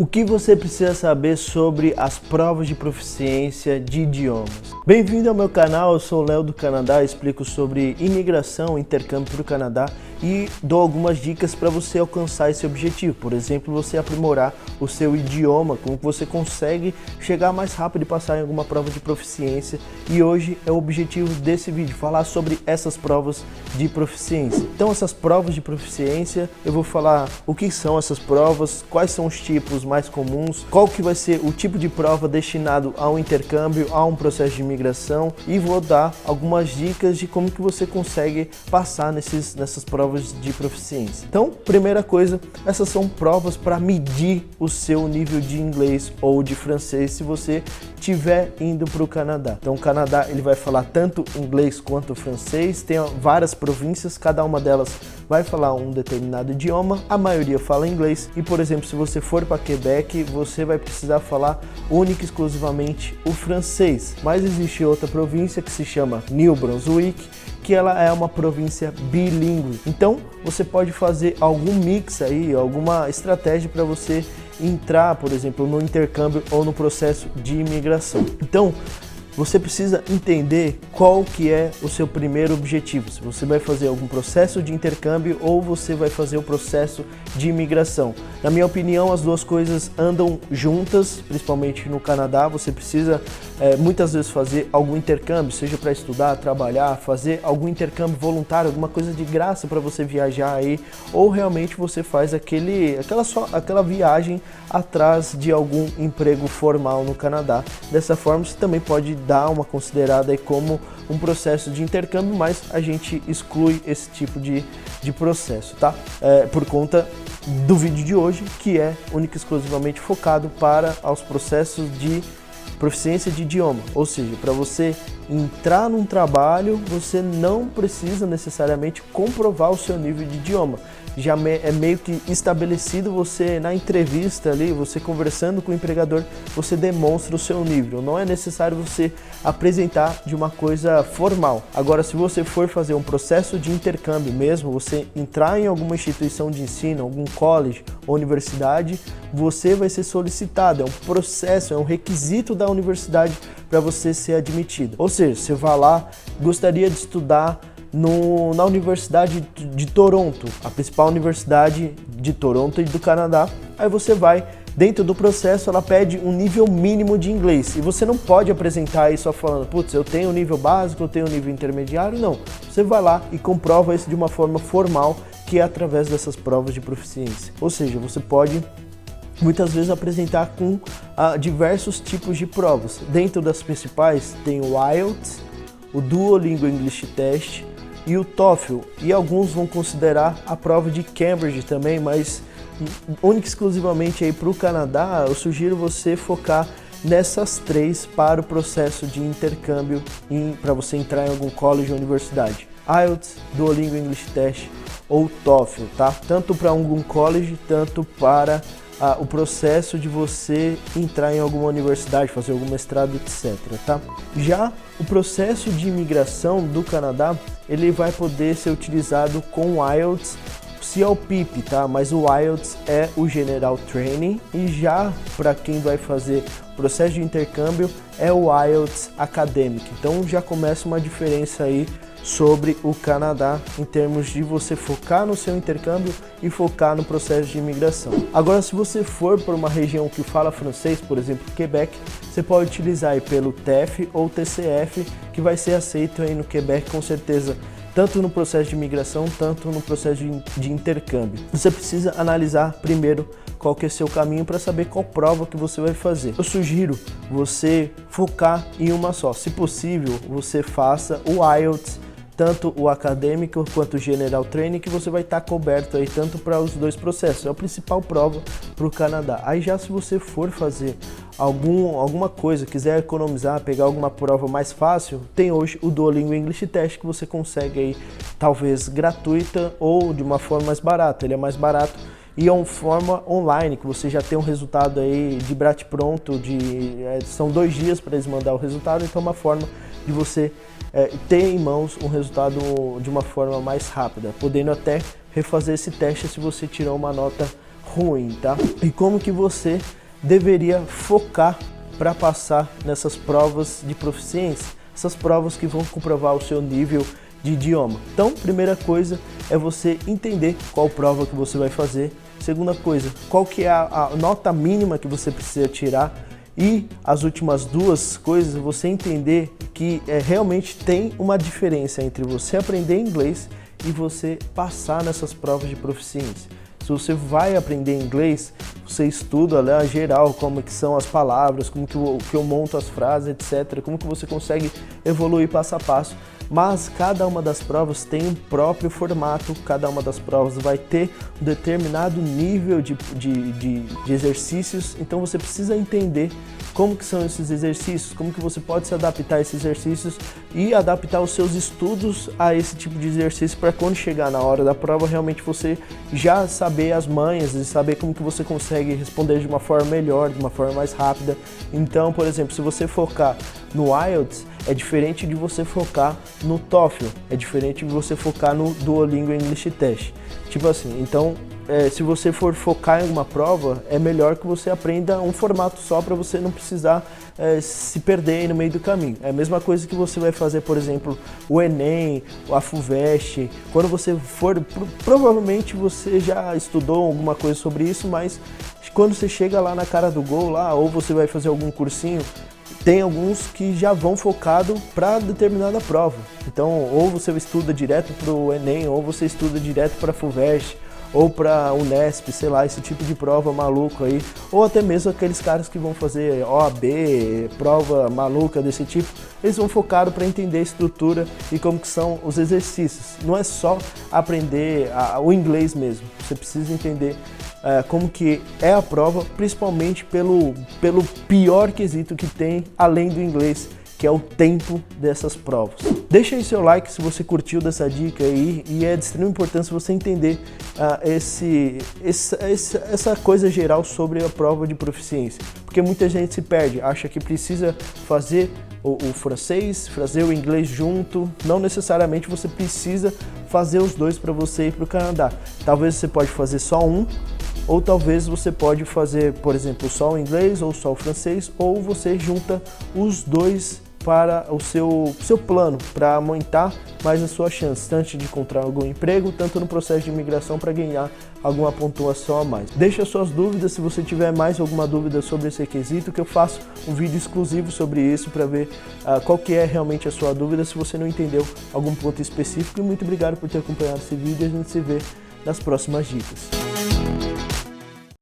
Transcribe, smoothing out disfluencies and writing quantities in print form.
O que você precisa saber sobre as provas de proficiência de idiomas? Bem-vindo ao meu canal, eu sou o Léo do Canadá, explico sobre imigração, intercâmbio para o Canadá e dou algumas dicas para você alcançar esse objetivo. Por exemplo, você aprimorar o seu idioma, como você consegue chegar mais rápido e passar em alguma prova de proficiência. E hoje é o objetivo desse vídeo, falar sobre essas provas de proficiência. Então, essas provas de proficiência, eu vou falar o que são essas provas, quais são os tipos mais comuns, qual que vai ser o tipo de prova destinado ao intercâmbio, a um processo de imigração, e vou dar algumas dicas de como que você consegue passar nessas provas de proficiência. Então, primeira coisa, essas são provas para medir o seu nível de inglês ou de francês se você estiver indo para o Canadá. Então, o Canadá ele vai falar tanto inglês quanto francês, tem várias províncias, cada uma delas vai falar um determinado idioma, a maioria fala inglês e, por exemplo, se você for para Quebec, você vai precisar falar única e exclusivamente o francês. Mas existe outra província que se chama New Brunswick, que ela é uma província bilíngue. Então, você pode fazer algum mix aí, alguma estratégia para você entrar, por exemplo, no intercâmbio ou no processo de imigração. Então, você precisa entender qual que é o seu primeiro objetivo. Se você vai fazer algum processo de intercâmbio ou você vai fazer o processo de imigração. Na minha opinião, as duas coisas andam juntas, principalmente no Canadá. Você precisa muitas vezes fazer algum intercâmbio, seja para estudar, trabalhar, fazer algum intercâmbio voluntário, alguma coisa de graça para você viajar aí, ou realmente você faz aquela viagem atrás de algum emprego formal no Canadá. Dessa forma, você também pode dar uma considerada aí como um processo de intercâmbio, mas a gente exclui esse tipo de processo, tá? Por conta do vídeo de hoje, que é única e exclusivamente focado para os processos de proficiência de idioma, ou seja, para você entrar num trabalho, você não precisa necessariamente comprovar o seu nível de idioma. Já é meio que estabelecido, você na entrevista ali, você conversando com o empregador, você demonstra o seu nível. Não é necessário você apresentar de uma coisa formal. Agora, se você for fazer um processo de intercâmbio mesmo, você entrar em alguma instituição de ensino, algum college ou universidade, você vai ser solicitado. É um processo, é um requisito da universidade para você ser admitido. Ou seja, você vai lá, gostaria de estudar na Universidade de Toronto, a principal universidade de Toronto e do Canadá. Aí você vai, dentro do processo, ela pede um nível mínimo de inglês. E você não pode apresentar isso só falando, putz, eu tenho um nível básico, eu tenho um nível intermediário. Não, você vai lá e comprova isso de uma forma formal, que é através dessas provas de proficiência. Ou seja, você pode muitas vezes apresentar com diversos tipos de provas. Dentro das principais tem o IELTS, o Duolingo English Test e o TOEFL, e alguns vão considerar a prova de Cambridge também, mas única e exclusivamente aí para o Canadá, eu sugiro você focar nessas três para o processo de intercâmbio, para você entrar em algum college ou universidade. IELTS, Duolingo English Test ou TOEFL, tá? Tanto para algum college, tanto para o processo de você entrar em alguma universidade, fazer algum mestrado, etc, tá? Já o processo de imigração do Canadá, ele vai poder ser utilizado com o IELTS, CLPIP, tá? Mas o IELTS é o General Training, e já para quem vai fazer o processo de intercâmbio é o IELTS Academic. Então já começa uma diferença aí sobre o Canadá em termos de você focar no seu intercâmbio e focar no processo de imigração. Agora, se você for para uma região que fala francês, por exemplo, Quebec, você pode utilizar aí pelo TEF ou TCF, que vai ser aceito aí no Quebec com certeza, tanto no processo de imigração, tanto no processo de intercâmbio. Você precisa analisar primeiro qual que é seu caminho para saber qual prova que você vai fazer. Eu sugiro você focar em uma só. Se possível, você faça o IELTS, tanto o acadêmico quanto o General Training, que você vai estar coberto aí tanto para os dois processos. É a principal prova para o Canadá. Aí já se você for fazer alguma coisa, quiser economizar, pegar alguma prova mais fácil, tem hoje o Duolingo English Test, que você consegue aí talvez gratuita ou de uma forma mais barata. Ele é mais barato e é uma forma online, que você já tem um resultado aí de bate-pronto, são 2 dias para eles mandar o resultado, então é uma forma de você ter em mãos um resultado de uma forma mais rápida, podendo até refazer esse teste se você tirou uma nota ruim, tá? E como que você deveria focar para passar nessas provas de proficiência, essas provas que vão comprovar o seu nível de idioma. Então, primeira coisa é você entender qual prova que você vai fazer. Segunda coisa, qual que é a nota mínima que você precisa tirar. E as últimas duas coisas, você entender que realmente tem uma diferença entre você aprender inglês e você passar nessas provas de proficiência. Se você vai aprender inglês, você estuda lá geral, como que são as palavras, como que eu monto as frases, etc. Como que você consegue evoluir passo a passo. Mas cada uma das provas tem um próprio formato, cada uma das provas vai ter um determinado nível de exercícios, então você precisa entender como que são esses exercícios, como que você pode se adaptar a esses exercícios e adaptar os seus estudos a esse tipo de exercício para quando chegar na hora da prova realmente você já saber as manhas e saber como que você consegue responder de uma forma melhor, de uma forma mais rápida. Então, por exemplo, se você focar no IELTS, é diferente de você focar no TOEFL, é diferente de você focar no Duolingo English Test. Tipo assim, então, se você for focar em uma prova, é melhor que você aprenda um formato só para você não precisar se perder no meio do caminho. É a mesma coisa que você vai fazer, por exemplo, o Enem, a FUVEST. Quando você for, provavelmente você já estudou alguma coisa sobre isso, mas quando você chega lá na cara do gol, lá, ou você vai fazer algum cursinho, tem alguns que já vão focado para determinada prova. Então, ou você estuda direto para o Enem, ou você estuda direto para a FUVEST, ou para Unesp, sei lá, esse tipo de prova maluco aí. Ou até mesmo aqueles caras que vão fazer OAB, prova maluca desse tipo, eles vão focar para entender a estrutura e como que são os exercícios. Não é só aprender o inglês mesmo, você precisa entender como que é a prova, principalmente pelo pior quesito que tem, além do inglês, que é o tempo dessas provas. Deixa aí seu like se você curtiu dessa dica aí, e é de extrema importância você entender essa coisa geral sobre a prova de proficiência, porque muita gente se perde, acha que precisa fazer o francês, fazer o inglês junto. Não necessariamente você precisa fazer os dois para você ir para o Canadá. Talvez você pode fazer só um, ou talvez você pode fazer, por exemplo, só o inglês ou só o francês, ou você junta os dois para o seu plano, para aumentar mais a sua chance, tanto de encontrar algum emprego, tanto no processo de imigração para ganhar alguma pontuação a mais. Deixa suas dúvidas, se você tiver mais alguma dúvida sobre esse requisito, que eu faço um vídeo exclusivo sobre isso para ver qual que é realmente a sua dúvida, se você não entendeu algum ponto específico. E muito obrigado por ter acompanhado esse vídeo, a gente se vê nas próximas dicas.